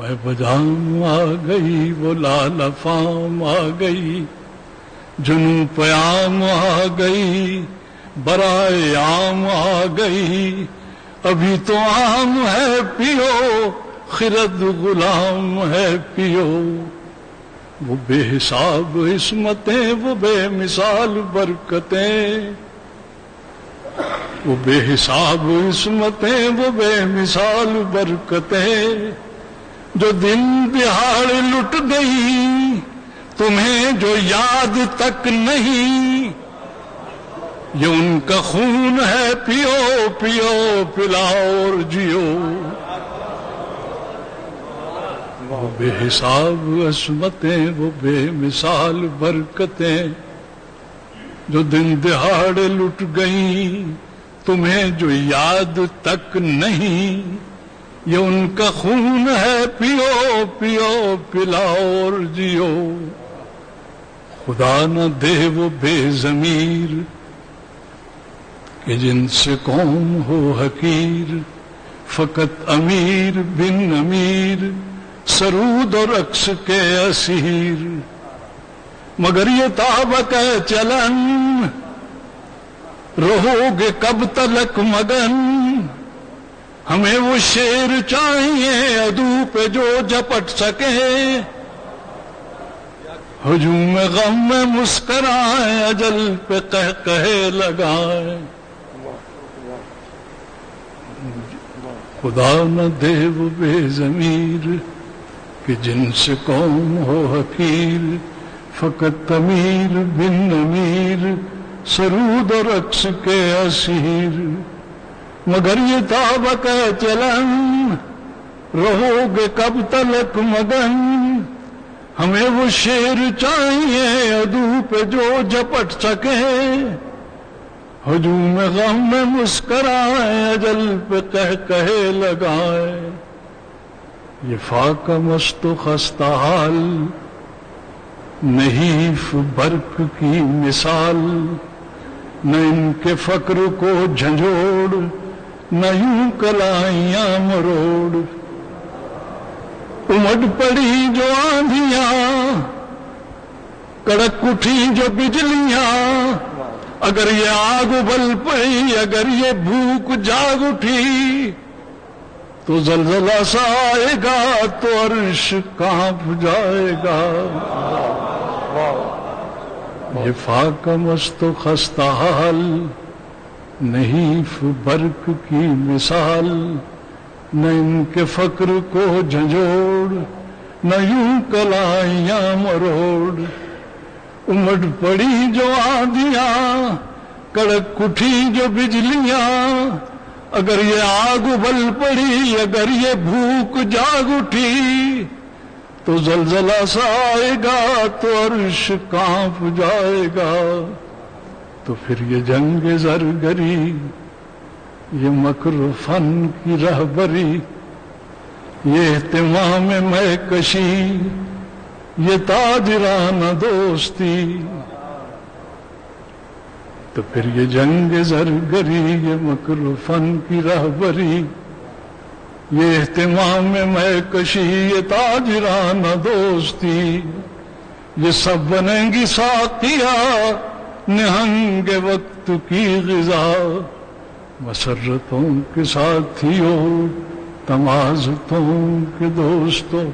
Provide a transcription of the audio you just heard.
میں بجام آ گئی، وہ لال فام آ گئی، جنوں پیام آ گئی، برائے عام آ گئی، ابھی تو عام ہے پیو، خرد غلام ہے پیو۔ وہ بے حساب عصمتیں، وہ بے مثال برکتیں، وہ بے حساب عصمتیں، وہ بے مثال برکتیں، جو دن دہاڑ لٹ گئی تمہیں جو یاد تک نہیں، یہ ان کا خون ہے پیو پیو، پلاؤ اور جیو۔ وہ بے حساب عصمتیں، وہ بے مثال برکتیں، جو دن دہاڑ لٹ گئیں تمہیں جو یاد تک نہیں، یہ ان کا خون ہے پیو پیو، پلاؤ اور جیو۔ خدا نہ دے وہ بے ضمیر کہ جن سے قوم ہو حقیر، فقط امیر بن امیر، سرود اور رقص کے اسیر۔ مگر یہ طابق ہے چلن، رہو گے کب تلک مگن، ہمیں وہ شیر چاہیے عدو پہ جو جپٹ سکے، ہجوم غم میں مسکرائیں، اجل پہ قہقہے لگائیں۔ خدا نہ دے وہ بے ضمیر کہ جن سے قوم ہو حقیر، فقط امیر بن امیر، سرود اور رقص کے اسیر۔ مگر یہ طابق ہے چلن، رہو گے کب تلک مگن، ہمیں وہ شیر چاہیے عدو پہ جو جپٹ سکے، ہجوم غم میں مسکرائیں، اجل پہ قہقہے لگائیں۔ یہ فاقہ مست و خستہ حال، نحیف برق کی مثال، نہ ان کے فقر کو جھنجھوڑ، نہ یوں کلائیاں مروڑ۔ امڈ پڑی جو آندھیاں، کڑک اٹھی جو بجلیاں، اگر یہ آگ ابل پڑی، اگر یہ بھوک جاگ اٹھی، تو زلزلہ سا آئے گا تو عرش کانپ جائے گا۔ یہ فاقہ مست و خستہ حال، نحیف برق کی مثال، نہ ان کے فقر کو جھنجھوڑ، نہ یوں کلائیاں مروڑ۔ امڈ پڑی جو آندھیاں، کڑک اٹھی جو بجلیاں، اگر یہ آگ ابل پڑی، اگر یہ بھوک جاگ اٹھی، تو زلزلہ سا آئے گا تو عرش کانپ جائے گا۔ تو پھر یہ جنگ زرگری، یہ مکر و فن کی رہبری، یہ اہتمام میں کشی، یہ تاجرانہ دوستی۔ تو پھر یہ جنگ زرگری، یہ مکر و فن کی رہبری، یہ اہتمام میں کشی، یہ تاجرانہ دوستی، یہ سب بنیں گی ساقیہ نہنگ وقت کی غذا، مسرتوں کے ساتھیوں، تمازتوں کے دوستوں۔